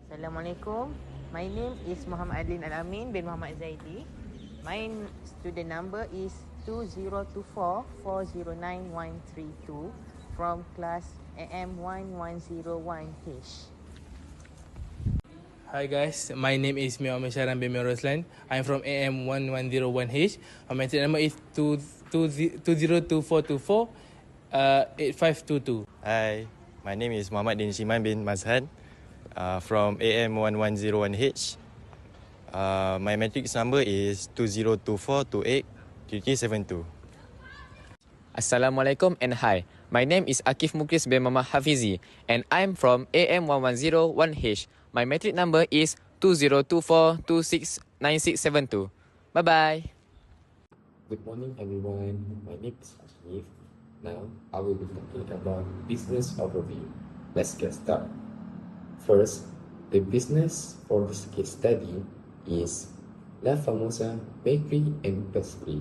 Assalamualaikum. My name is Muhammad Adlin Al-Amin bin Muhammad Zaidi. My student number is 2024409132 from class AM1101H. Hi guys, my name is Muhammad Sharan bin Roslan. I'm from AM1101H. My metric number is 202424 8522. Hi, my name is Muhammad Din Shiman bin Mazhan from AM1101H. My matrix number is 2024283372. Assalamualaikum and hi. My name is Akif Mukris bin Mama Hafizi and I'm from AM1101H. My metric number is 2024269672. Bye-bye. Good morning everyone, my name is Akif. Now I will be talking about business overview. Let's get started. First, the business for this case study is La Famosa Bakery and Pastry.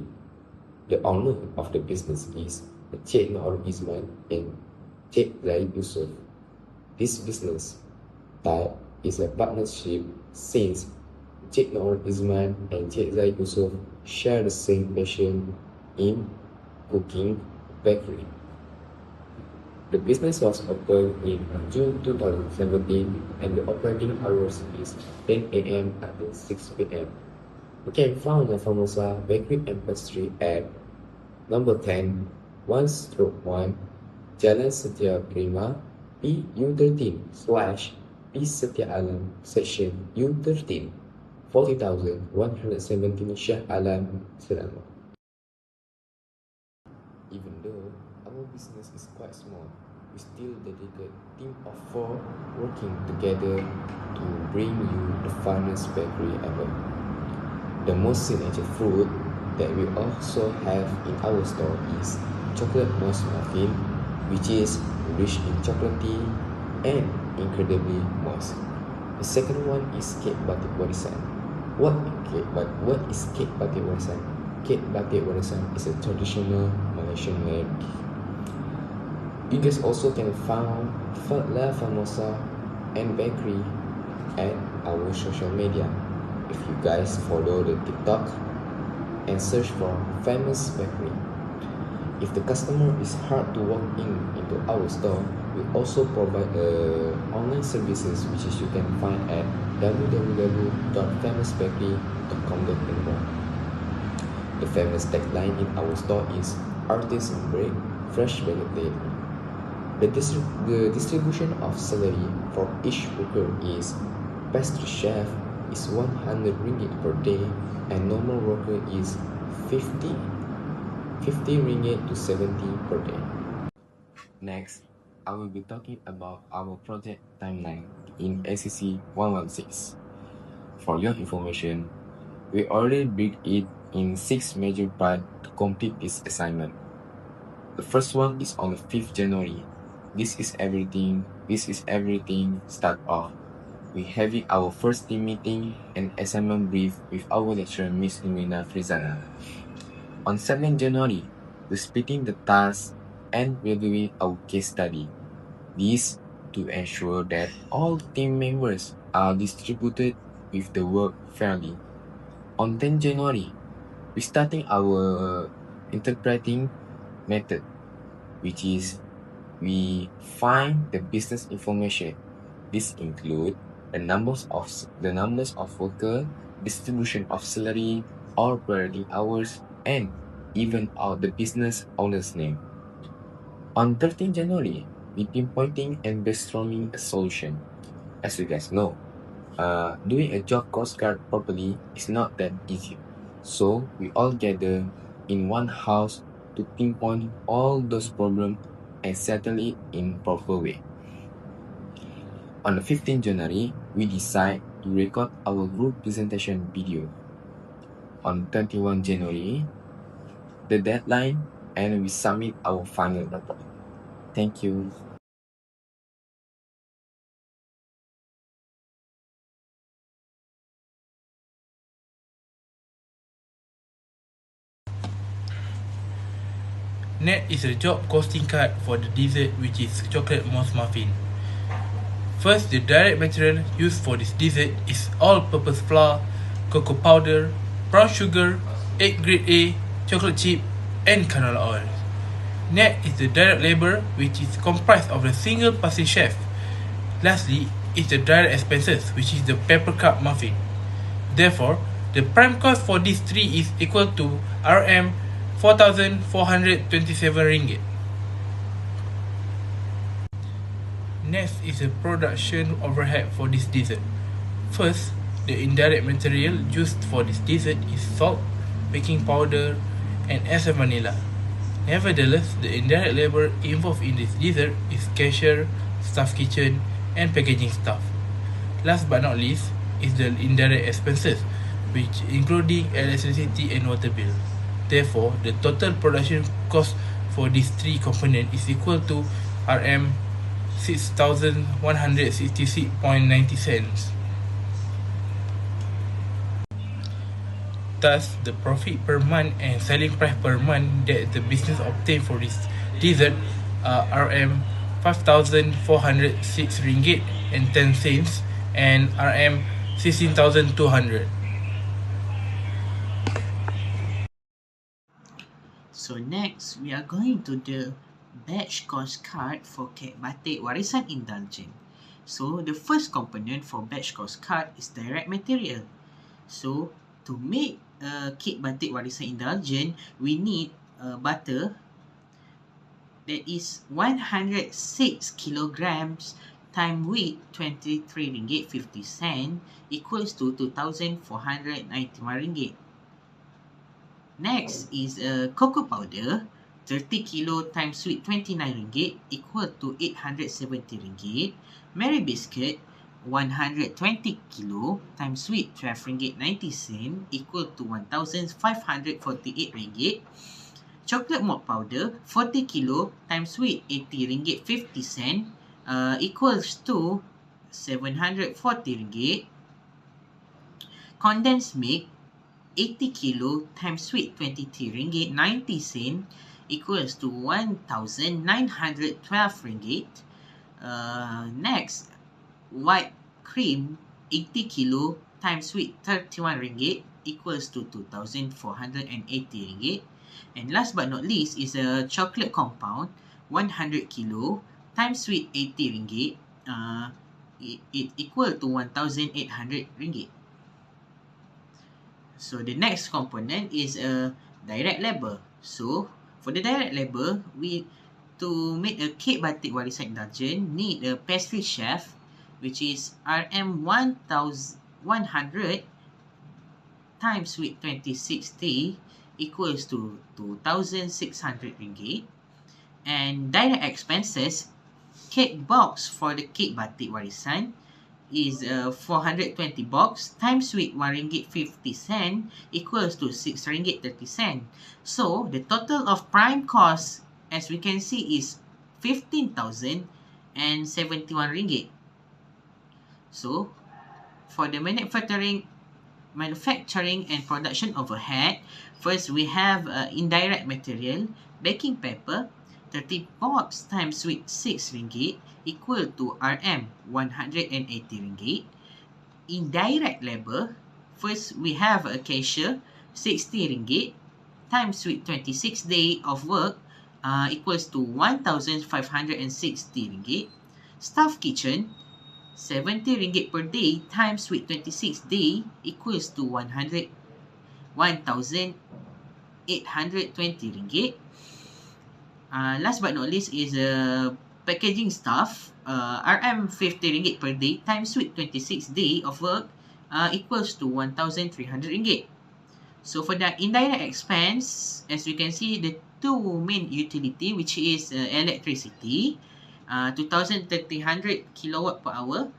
The owner of the business is Cik Nur Isman and Cik Zaid Yusuf. This business type is a partnership since Cik Nur Isman and Cik Zaid Yusuf share the same passion in cooking bakery. The business was opened in June 2017 and the operating hours is 10 a.m. until 6 p.m. You can find the Famosa Bakery and Pastry at number 10, 1/1, Jalan Setia Prima, PU13/P Setia Alam, section U13, 40,117 Shah Alam, Selangor. Even though our business is quite small, we still dedicate team of 4 working together to bring you the finest bakery ever. The most signature fruit that we also have in our store is chocolate mousse muffin, which is rich in chocolatey and incredibly moist. The second one is cake batik warisan. What is cake batik warisan? Cake batik warisan is a traditional Malaysian made. You guys also can find La Famosa and Bakery at our social media. If you guys follow the TikTok and search for famous bakery. If the customer is hard to walk into our store, we also provide online services which is you can find at www.famousbakery.com.my. The famous tagline in our store is artisan bread, fresh baked daily. The distribution of salary for each worker is pastry chef is 100 ringgit per day and normal worker is 50 ringgit to 70 per day. Next, I will be talking about our project timeline in ACC116. For your information, we already break it in 6 major parts to complete this assignment. The first one is on the 5th January. This is everything start off. We having our first team meeting and assignment brief with our lecturer Miss NURINA FIRZANA. On 7th January, we're splitting the tasks and reviewing our case study. This to ensure that all team members are distributed with the work fairly. On 10th January, we're starting our interpreting method, which is we find the business information. This include the numbers of worker, distribution of salary, operating hours, and even out the business owner's name. On 13 January, we pinpointing and brainstorming a solution. As you guys know, doing a job cost card properly is not that easy. So we all gather in one house to pinpoint all those problems and settle it in proper way. On the 15th January, we decide to record our group presentation video. On 21 January, the deadline, and we submit our final report. Thank you. Next is a job costing card for the dessert, which is chocolate mousse muffin. First, the direct material used for this dessert is all-purpose flour, cocoa powder, brown sugar, egg grade A, chocolate chip, and canola oil. Next is the direct labor, which is comprised of a single pastry chef. Lastly is the direct expenses, which is the pepper cup muffin. Therefore, the prime cost for these three is equal to Rm 4,427 ringgit. Next is the production overhead for this dessert. First, the indirect material used for this dessert is salt, baking powder, and essence vanilla. Nevertheless, the indirect labor involved in this dessert is cashier, staff kitchen, and packaging staff. Last but not least is the indirect expenses, which including electricity and water bill. Therefore, the total production cost for these three components is equal to Rm 6,166.90 cents. Thus, the profit per month and selling price per month that the business obtained for this dessert are Rm 5,406 ringgit and 10 cents and Rm 16,200. So next, we are going to the batch cost card for kek batik warisan indulgent. So the first component for batch cost card is direct material. So to make kek batik warisan indulgent, we need butter that is 106 kilograms times weight 23 ringgit 50 cent equals to 2,491 ringgit. Next is cocoa powder, 30 kilo times sweet 29 ringgit equal to 870 ringgit. Mary biscuit, 120 kilo times sweet 12 ringgit 90 cent equal to 1,548 ringgit. Chocolate malt powder, 40 kilo times sweet 80 ringgit 50 cent equals to 740 ringgit. Condensed milk, 80 kilo times sweet 23 ringgit 90 cent equals to 1,912 ringgit. Next, white cream, 80 kilo times sweet 31 ringgit equals to 2,480 ringgit. And last but not least is a chocolate compound, 100 kilo times sweet 80 ringgit. It equal to 1,800 ringgit. So the next component is a direct labor. So for the direct labor, we to make a kek batik warisan indulgent need a pastry chef, which is Rm 1,100 times with 2060 equals to 2,600 ringgit. And direct expenses, cake box for the kek batik warisan is 420 box times with 1 ringgit 50 cent equals to 6 ringgit 30 cent. So the total of prime cost, as we can see, is 15,071 ringgit. So for the manufacturing and production overhead, first we have indirect material, baking paper, 30 box times with 6 ringgit equal to Rm 180 ringgit. Indirect labor, first we have a cashier, 60 ringgit times with 26 days of work equals to 1,560 ringgit. Staff kitchen, 70 ringgit per day times with 26 days equals to 1,820 ringgit. Last but not least is packaging staff, Rm 50 ringgit per day times with 26 days of work equals to 1,300 ringgit. So for the indirect expense, as we can see, the two main utility, which is electricity, 2,300 kilowatt per hour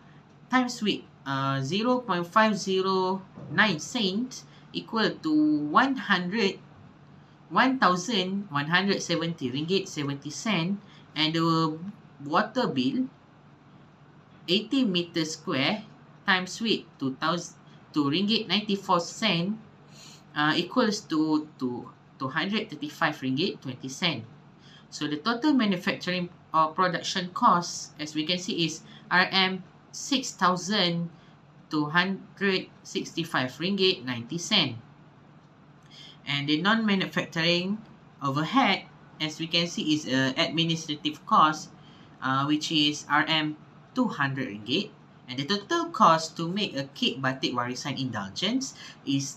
times with 0.509 cents equal to 1,170 ringgit 70 cent. And the water bill, 80 meters square times with 2 ringgit 94 cent equals to 235 ringgit 20 cent. So the total manufacturing or production cost, as we can see, is Rm 6,265 ringgit 90 cent. And the non-manufacturing overhead, as we can see, is administrative cost, which is RM 200 ringgit. And the total cost to make a cake batik warisan indulgence is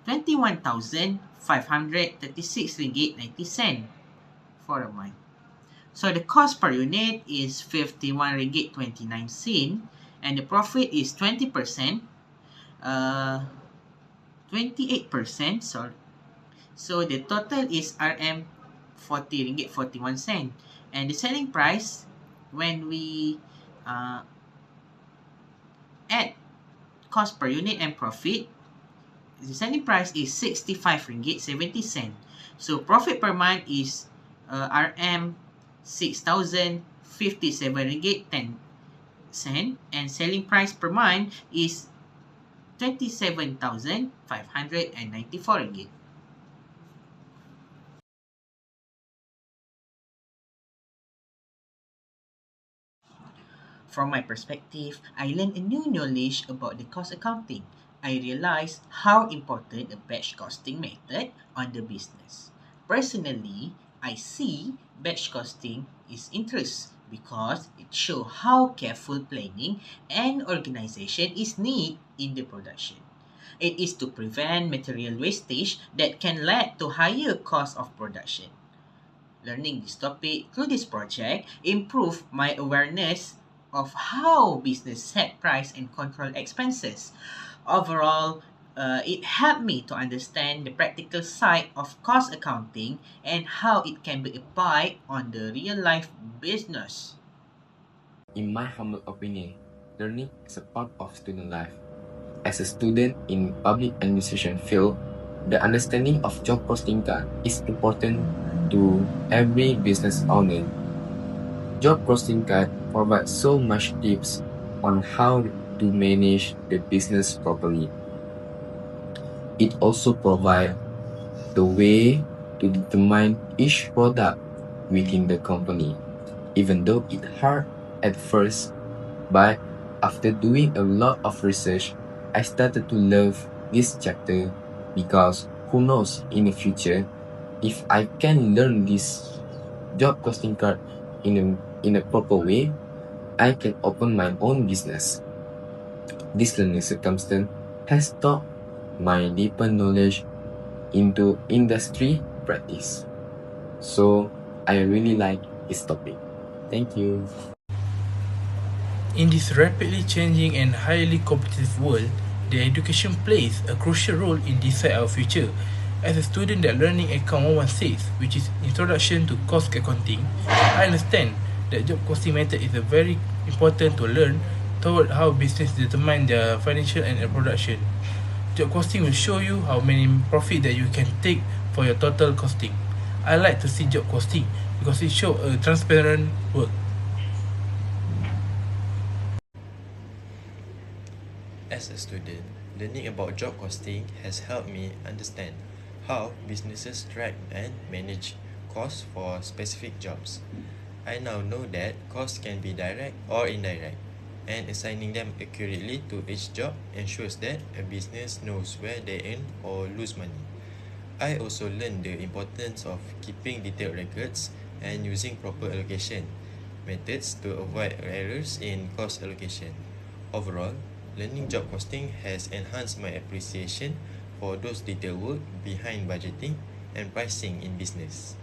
21,536 ringgit 90 cent for a month. So the cost per unit is 51 ringgit 29 cent, and the profit is 20%, 28%, sorry. So the total is RM 40 ringgit 41 cent, and the selling price, when we add cost per unit and profit, the selling price is 65 ringgit 70 cent. So profit per month is RM 6,057 ringgit 10 cent, and selling price per month is 27,594 ringgit. From my perspective, I learned a new knowledge about the cost accounting. I realized how important a batch costing method on the business. Personally, I see batch costing is interest because it shows how careful planning and organization is needed in the production. It is to prevent material wastage that can lead to higher cost of production. Learning this topic through this project improved my awareness of how business set price and control expenses. Overall, it helped me to understand the practical side of cost accounting and how it can be applied on the real life business. In my humble opinion, learning is a part of student life. As a student in public administration field, the understanding of job costing card is important to every business owner. Job costing card provides so much tips on how to manage the business properly. It also provides the way to determine each product within the company, even though it's hard at first. But after doing a lot of research, I started to love this chapter because who knows in the future if I can learn this job costing card in a proper way, I can open my own business. This learning circumstance has taught my deeper knowledge into industry practice. So I really like this topic. Thank you. In this rapidly changing and highly competitive world, the education plays a crucial role in deciding our future. As a student that learning Account 116, which is Introduction to Cost Accounting, I understand that job costing method is a very important to learn toward how business determine their financial and production. Job costing will show you how many profit that you can take for your total costing. I like to see job costing because it shows a transparent work. As a student, learning about job costing has helped me understand how businesses track and manage costs for specific jobs. I now know that costs can be direct or indirect, and assigning them accurately to each job ensures that a business knows where they earn or lose money. I also learned the importance of keeping detailed records and using proper allocation methods to avoid errors in cost allocation. Overall, learning job costing has enhanced my appreciation for those detailed work behind budgeting and pricing in business.